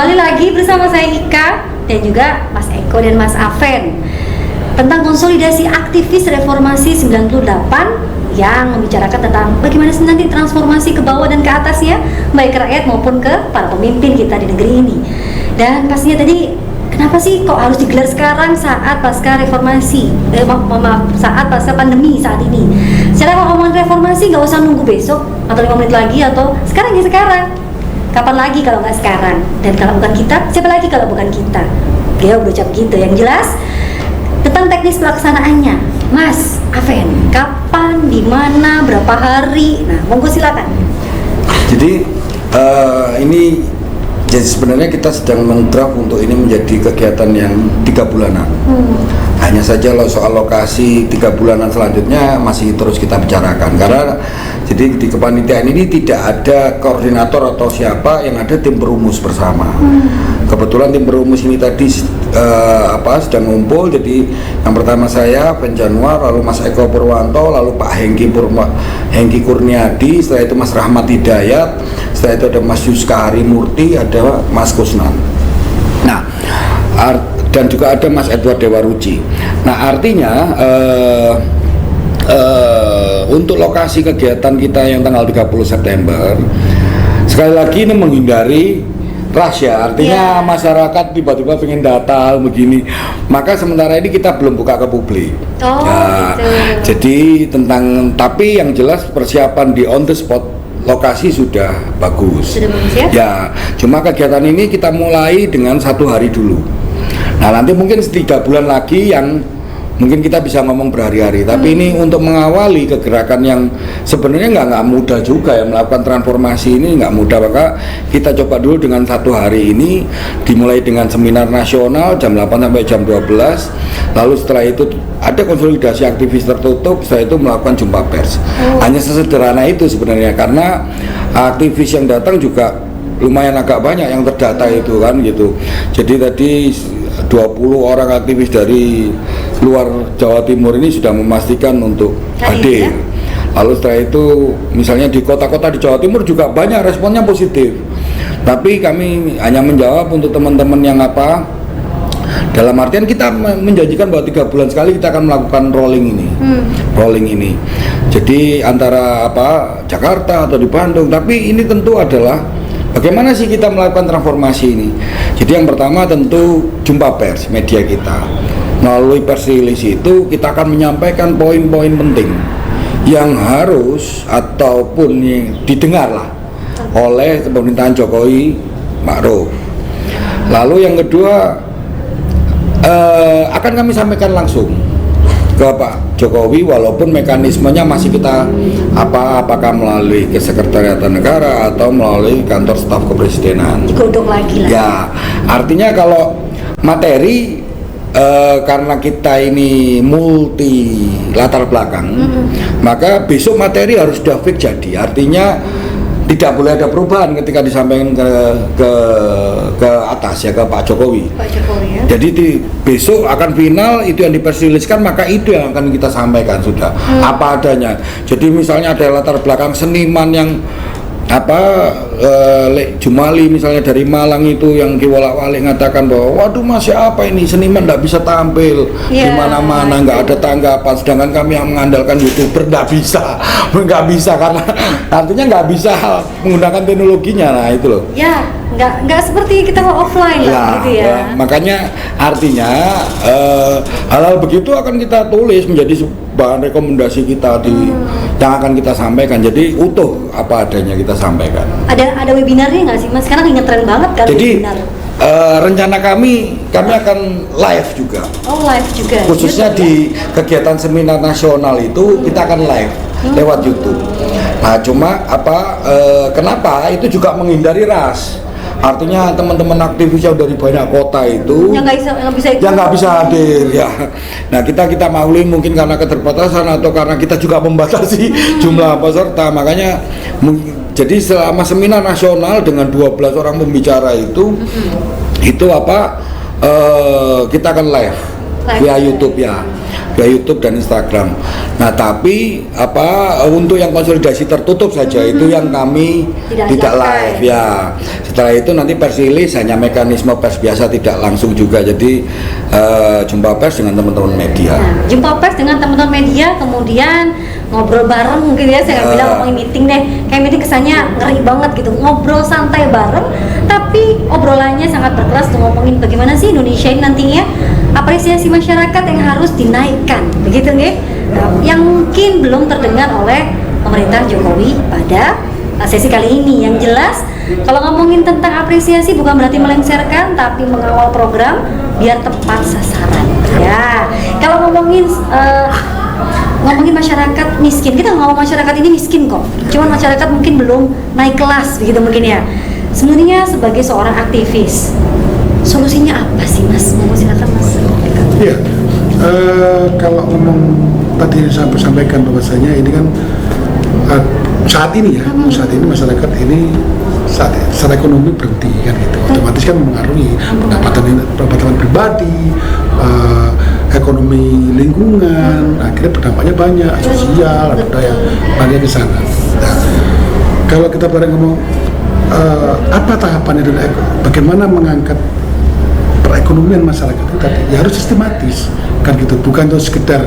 Kembali lagi bersama saya Ika dan juga Mas Eko dan Mas Aven tentang konsolidasi aktivis reformasi 98 yang membicarakan tentang bagaimana sih nanti transformasi ke bawah dan ke atasnya, baik ke rakyat maupun ke para pemimpin kita di negeri ini. Dan pastinya tadi, kenapa sih kok harus digelar sekarang saat pasca reformasi, saat pasca pandemi saat ini? Secara ngomongin reformasi nggak usah nunggu besok atau 5 menit lagi atau sekarang ya sekarang. Kapan lagi kalau nggak sekarang? Dan kalau bukan kita, siapa lagi kalau bukan kita? Dia berucap gitu. Yang jelas tentang teknis pelaksanaannya, Mas Aven, kapan, di mana, berapa hari? Nah, monggo silakan. Jadi ini jadi sebenarnya kita sedang mengdraft untuk ini menjadi kegiatan yang 3 bulanan. Hanya saja soal lokasi 3 bulanan selanjutnya masih terus kita bicarakan karena jadi di kepanitiaan ini tidak ada koordinator atau siapa, yang ada tim perumus bersama. Kebetulan tim perumus ini tadi sedang ngumpul. Jadi yang pertama saya, Ben Januar, lalu Mas Eko Purwanto, lalu Pak Hengki Kurniadi, setelah itu Mas Rahmat Hidayat, setelah itu ada Mas Yuska Harimurti, ada Mas Kusnan. Nah, dan juga ada Mas Edward Dewaruci. Nah, artinya untuk lokasi kegiatan kita yang tanggal 30 September sekali lagi ini menghindari rush ya, artinya masyarakat tiba-tiba pengen datang begini, maka sementara ini kita belum buka ke publik. Gitu. Jadi tapi yang jelas persiapan di on the spot lokasi sudah bagus. Sudah bagus ya? Ya, cuma kegiatan ini kita mulai dengan 1 hari dulu. Nah, nanti mungkin 3 bulan lagi yang mungkin kita bisa ngomong berhari-hari, tapi ini untuk mengawali kegerakan yang sebenarnya nggak mudah juga ya, melakukan transformasi ini nggak mudah, maka kita coba dulu dengan 1 hari ini, dimulai dengan seminar nasional jam 8 sampai jam 12, lalu setelah itu ada konsolidasi aktivis tertutup, setelah itu melakukan jumpa pers. Hanya sesederhana itu sebenarnya, karena aktivis yang datang juga lumayan agak banyak yang terdata itu kan gitu. Jadi tadi 20 orang aktivis dari luar Jawa Timur ini sudah memastikan untuk hadir. Lalu setelah itu misalnya di kota-kota di Jawa Timur juga banyak responnya positif. Tapi kami hanya menjawab untuk teman-teman yang dalam artian kita menjanjikan bahwa 3 bulan sekali kita akan melakukan rolling ini. Jadi antara Jakarta atau di Bandung, tapi ini tentu adalah bagaimana sih kita melakukan transformasi ini? Jadi yang pertama tentu jumpa pers, media kita. Melalui pers release itu kita akan menyampaikan poin-poin penting yang harus ataupun didengar lah oleh pemerintahan Jokowi Ma'ruf. Lalu yang kedua akan kami sampaikan langsung ke Pak Jokowi, walaupun mekanismenya masih kita apakah melalui Kesekretariatan Negara atau melalui kantor staf kepresidenan. Digodok lagi lah. Ya, artinya kalau materi karena kita ini multi latar belakang, maka besok materi harus sudah fix jadi. Artinya tidak boleh ada perubahan ketika disampaikan ke atas ya, ke Pak Jokowi. Ya. Jadi besok akan final, itu yang dipersiliskan, maka itu yang akan kita sampaikan sudah apa adanya. Jadi misalnya ada latar belakang seniman yang Lek Jumali misalnya dari Malang itu yang diwolak-walik ngatakan bahwa waduh masih apa ini, seniman nggak bisa tampil di mana-mana, nggak ada tanggapan, sedangkan kami yang mengandalkan YouTuber nggak bisa karena artinya nggak bisa menggunakan teknologinya. Nah itu loh ya, nggak seperti kita offline lah gitu ya. Makanya artinya hal-hal begitu akan kita tulis menjadi bahan rekomendasi kita yang akan kita sampaikan. Jadi utuh apa adanya kita sampaikan. Ada webinarnya nggak sih Mas? Sekarang ngetren banget kan. Jadi webinar. Rencana kami akan live juga. Oh, live juga. Khususnya YouTube, di kegiatan seminar nasional itu kita akan live lewat YouTube. Nah, cuma kenapa itu juga menghindari ras. Artinya teman-teman aktivis yang dari banyak kota itu yang nggak bisa hadir ya. Nah kita maklum mungkin karena keterbatasan atau karena kita juga membatasi jumlah peserta, makanya jadi selama seminar nasional dengan 12 orang pembicara itu kita akan live via YouTube ya, via YouTube dan Instagram. Nah, tapi untuk yang konsolidasi tertutup saja itu yang kami tidak live ya. Setelah itu nanti pers rilis hanya mekanisme pers biasa, tidak langsung juga. Jadi jumpa pers dengan teman-teman media. Nah, jumpa pers dengan teman-teman media, kemudian ngobrol bareng mungkin ya, saya nggak bilang ngomongin meeting deh, kayak meeting kesannya ngeri banget gitu, ngobrol santai bareng, tapi obrolannya sangat berkelas untuk ngomongin bagaimana sih Indonesia ini nantinya, apresiasi masyarakat yang harus dinaikkan, begitu nih, yang mungkin belum terdengar oleh pemerintah Jokowi pada sesi kali ini. Yang jelas, kalau ngomongin tentang apresiasi bukan berarti melengsarkan, tapi mengawal program biar tepat sasaran. Ya, kalau ngomongin masyarakat miskin, kita ngomong masyarakat ini miskin kok, cuman masyarakat mungkin belum naik kelas begitu mungkin ya. Sebenarnya sebagai seorang aktivis, solusinya apa sih Mas? Mau silakan Mas. Iya, kalau ngomong tadi saya sampaikan bahwasanya ini kan saat ini masyarakat ini secara ekonomi berhenti kan gitu, otomatis kan mempengaruhi pendapatan pribadi, ekonomi lingkungan, akhirnya berdampaknya banyak, sosial, ada yang banyak di sana. Nah, kalau kita bareng ngomong apa tahapannya dan bagaimana mengangkat perekonomian masyarakat itu tadi, ya harus sistematis kan gitu, bukan tuh sekedar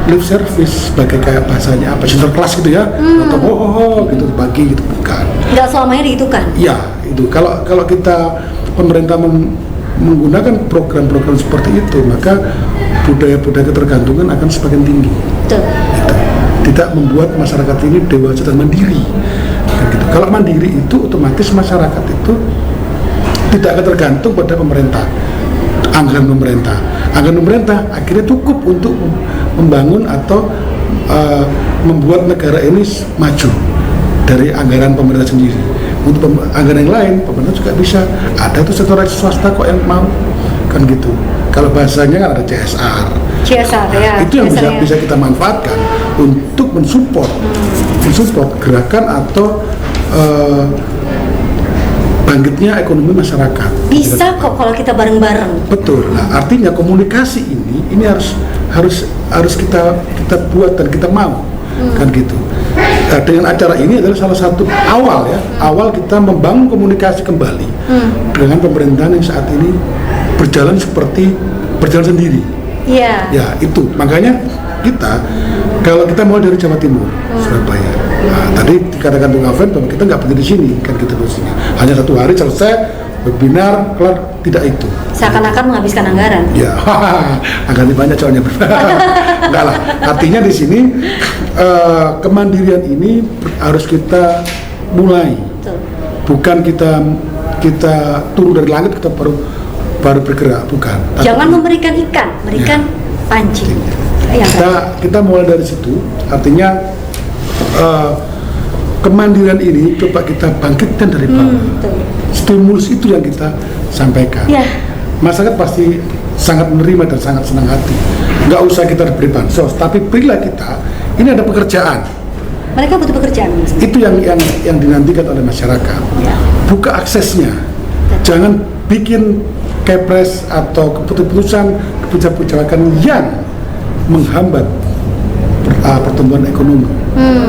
lip service sebagai kayak bahasanya apa sinterklas gitu ya, atau gitu dibagi gitu, bukan. Nggak selamanya diitukan. Ya itu kalau kita pemerintah menggunakan program-program seperti itu, maka budaya-budaya ketergantungan akan semakin tinggi. Betul. Gitu. Tidak membuat masyarakat ini dewasa dan mandiri. Gitu. Kalau mandiri itu otomatis masyarakat itu tidak akan tergantung pada pemerintah, anggaran pemerintah akhirnya cukup untuk membangun atau membuat negara ini maju dari anggaran pemerintah sendiri. Untuk anggaran yang lain, pemerintah juga bisa. Ada tuh sektor swasta kok yang mau kan gitu. Kalau bahasanya kan ada CSR ya. Itu yang bisa kita manfaatkan untuk mensupport gerakan atau bangkitnya ekonomi masyarakat. Bisa kok kalau kita bareng-bareng. Betul. Nah, artinya komunikasi ini harus kita buat dan kita mau kan gitu. Nah, dengan acara ini adalah salah satu awal kita membangun komunikasi kembali dengan pemerintahan yang saat ini berjalan sendiri. Iya. Ya itu makanya kalau kita mulai dari Jawa Timur, Surabaya. Nah, tadi dikatakan Bung Alvin bahwa kita nggak berhenti di sini kan gitu terusnya. Hanya satu hari selesai webinar kelar, tidak itu. Seakan-akan menghabiskan anggaran. Ya, anggarannya banyak soalnya. Enggak lah. Artinya di sini kemandirian ini harus kita mulai. Betul. Bukan kita turun dari langit kita baru bergerak, bukan. Jangan memberikan ikan, berikan pancing. Ya, kita mulai dari situ. Artinya kemandirian ini coba kita bangkitkan dari bawah. Stimulus itu yang kita sampaikan. Ya. Masyarakat pasti sangat menerima dan sangat senang hati. Nggak usah kita beri bansos, tapi berilah kita. Ini ada pekerjaan. Mereka butuh pekerjaan. Itu yang dinantikan oleh masyarakat. Ya. Buka aksesnya. Jangan bikin kepres atau kebijakan yang menghambat pertumbuhan ekonomi.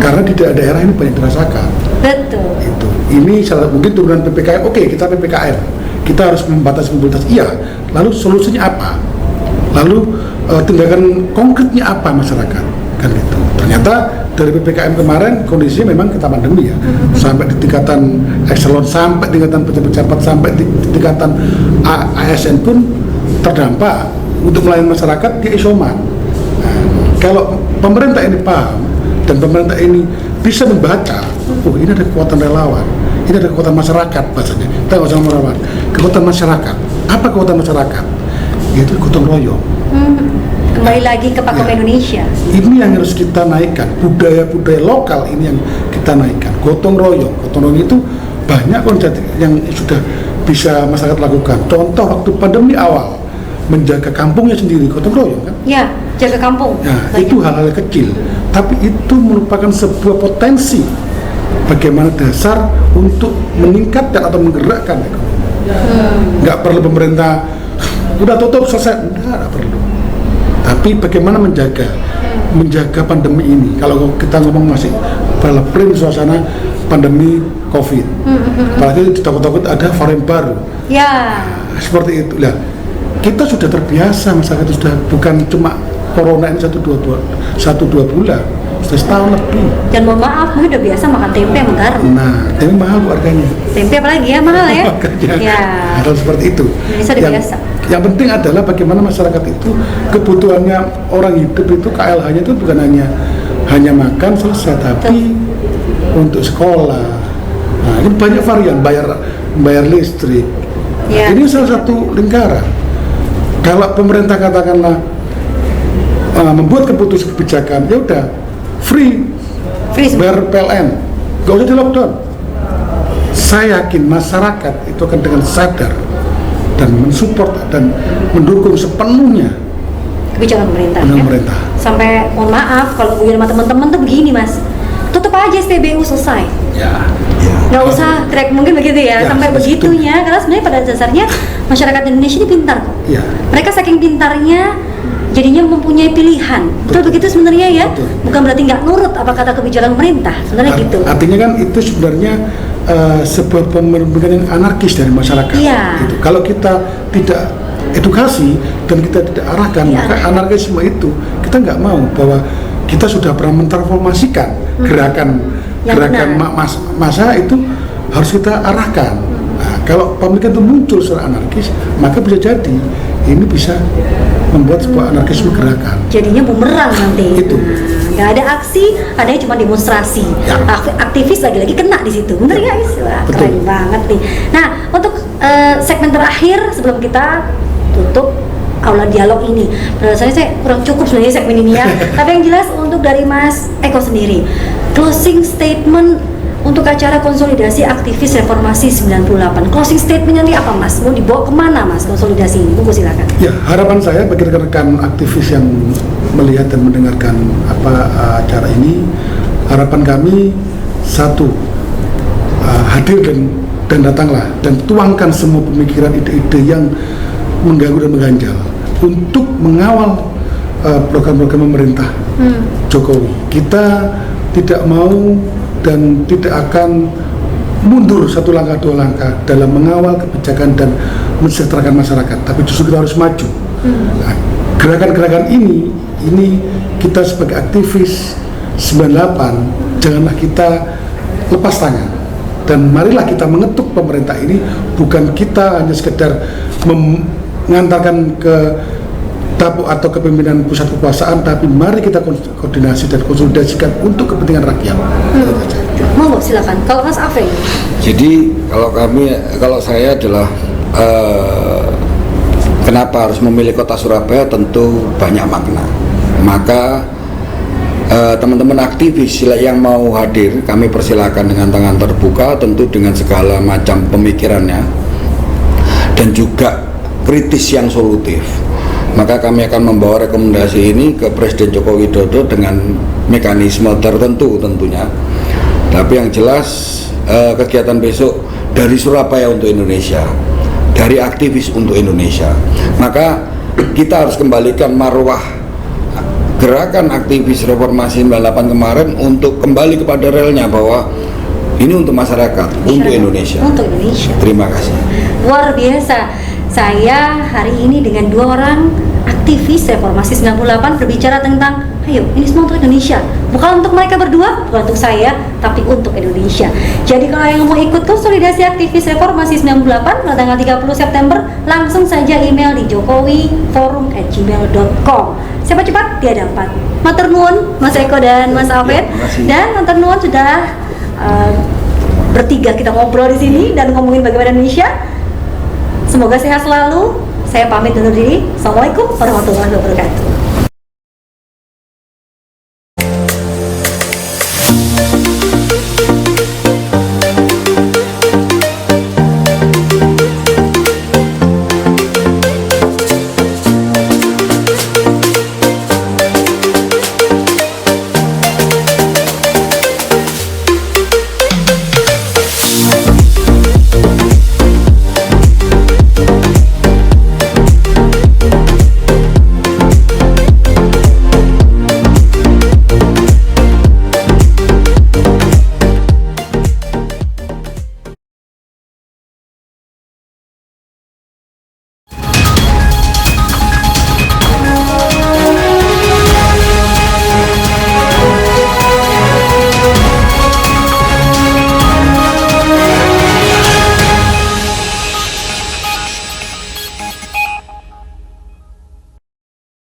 Karena di daerah ini banyak dirasakan. Betul. Itu. Ini mungkin turunan PPKM. Oke, kita PPKM. Kita harus membatasi mobilitas. Iya. Lalu solusinya apa? Lalu tindakan konkretnya apa masyarakat? Kan gitu. Ternyata dari PPKM kemarin kondisinya memang kita pandemi ya. Sampai di tingkatan eselon, sampai tingkatan pejabat-pejabat, sampai di tingkatan ASN pun terdampak. Untuk melayani masyarakat dia isoman. Nah, kalau pemerintah ini paham dan pemerintah ini bisa membaca, ini ada kekuatan relawan, ini ada kekuatan masyarakat bahasanya. Kita nggak usah relawan, kekuatan masyarakat. Apa kekuatan masyarakat? Yaitu gotong royong. Kembali lagi ke Pakem Indonesia. Ini yang harus kita naikkan, budaya-budaya lokal ini yang kita naikkan. Gotong royong itu banyak konsep yang sudah bisa masyarakat lakukan. Contoh waktu pandemi awal, menjaga kampungnya sendiri, gotong royong kan? Ya, jaga kampung. Nah, itu hal-hal kecil, tapi itu merupakan sebuah potensi bagaimana dasar untuk meningkatkan atau menggerakkan ekonomi. Nggak perlu pemerintah udah tutup selesai, nggak perlu. Tapi bagaimana menjaga pandemi ini? Kalau kita ngomong masih print suasana pandemi COVID, apalagi takut-takut ada varian baru. Ya. Seperti itu. Lah, kita sudah terbiasa, masyarakat sudah bukan cuma corona ini 1-2 bulan, sudah setahun lebih. Dan mohon maaf, gue udah biasa makan tempe sama garam. Nah, tempe mahal bu harganya. Tempe apalagi ya, mahal ya? Makanya, Ya. hal seperti itu. Indonesia udah biasa. Yang penting adalah bagaimana masyarakat itu kebutuhannya orang hidup itu KLH-nya itu bukan hanya makan selesai, tapi untuk sekolah. Nah, ini banyak varian, bayar listrik. Ya. Ini salah satu lingkaran. Kalau pemerintah katakanlah membuat keputusan kebijakan, ya udah free bayar PLN, gak usah di lockdown. Saya yakin masyarakat itu akan dengan sadar dan mensupport dan mendukung sepenuhnya Kebijakan pemerintah. Ya? pemerintah. Sampai mohon maaf kalau gue sama teman-teman tuh begini mas, tutup aja SPBU selesai. Ya. Nggak usah track mungkin begitu ya, Ya, sampai seperti itu. begitunya. Karena sebenarnya pada dasarnya masyarakat Indonesia ini pintar kok. Ya. Mereka saking pintarnya jadinya mempunyai pilihan. Betul begitu sebenarnya ya. Betul. Bukan berarti nggak nurut apa kata kebijakan pemerintah. Sebenarnya gitu. Artinya kan itu sebenarnya sebuah pemerintahan yang anarkis dari masyarakat. Iya. Gitu. Kalau kita tidak edukasi dan kita tidak arahkan, Iya. maka anarkisme itu kita nggak mau bahwa kita sudah pernah mentransformasikan gerakan Yang massa itu harus kita arahkan. Nah, kalau pemikiran itu muncul secara anarkis, maka bisa jadi ini bisa membuat sebuah anarkisme gerakan. Jadinya bumerang nanti. Itu. Nggak ada aksi, adanya cuma demonstrasi. Ya. Aktivis lagi-lagi kena di situ. Bener nggak guys? Wah, Betul. keren banget nih. Nah, untuk segmen terakhir sebelum kita tutup aula dialog ini, saya kurang cukup sebenarnya segmen ini ya. Tapi yang jelas untuk dari Mas Eko sendiri, closing statement untuk acara konsolidasi aktivis reformasi 98. Closing statementnya ini apa Mas? Mau dibawa kemana Mas konsolidasi ini? Buku silakan. Ya, harapan saya bagi rekan-rekan aktivis yang melihat dan mendengarkan acara ini, harapan kami satu, hadir dan datanglah dan tuangkan semua pemikiran ide-ide yang mengganggu dan mengganjal untuk mengawal program-program pemerintah Jokowi. Kita tidak mau dan tidak akan mundur satu langkah dua langkah dalam mengawal kebijakan dan mensejahterakan masyarakat, tapi justru kita harus maju. Nah, gerakan-gerakan ini kita sebagai aktivis 98 janganlah kita lepas tangan dan marilah kita mengetuk pemerintah ini, bukan kita hanya sekedar mengantarkan ke dapur atau kepemimpinan pusat kekuasaan, tapi mari kita koordinasi dan konsolidasikan untuk kepentingan rakyat. Monggo silakan. Kalau Mas Afri. Jadi kalau saya adalah kenapa harus memilih kota Surabaya, tentu banyak makna. Maka teman-teman aktivis yang mau hadir, kami persilakan dengan tangan terbuka, tentu dengan segala macam pemikirannya dan juga kritis yang solutif. Maka kami akan membawa rekomendasi ini ke Presiden Joko Widodo dengan mekanisme tertentu tentunya. Tapi yang jelas kegiatan besok dari Surabaya untuk Indonesia, dari aktivis untuk Indonesia. Maka kita harus kembalikan marwah gerakan aktivis reformasi 98 kemarin untuk kembali kepada relnya, bahwa ini untuk masyarakat, untuk Indonesia. Untuk Indonesia. Terima kasih. Luar biasa. Saya hari ini dengan dua orang aktivis reformasi 98 berbicara tentang ayo ini semua untuk Indonesia, bukan untuk mereka berdua, bukan untuk saya, tapi untuk Indonesia. Jadi kalau yang mau ikut konsolidasi aktivis reformasi 98 pada tanggal 30 September, langsung saja email di jokowiforum@gmail.com. Siapa cepat dia dapat. Matur nuwun Mas Eko dan Mas Alfred, dan matur nuwun sudah bertiga kita ngobrol di sini dan ngomongin bagaimana Indonesia. Semoga sehat selalu. Saya pamit undur diri. Assalamualaikum warahmatullahi wabarakatuh.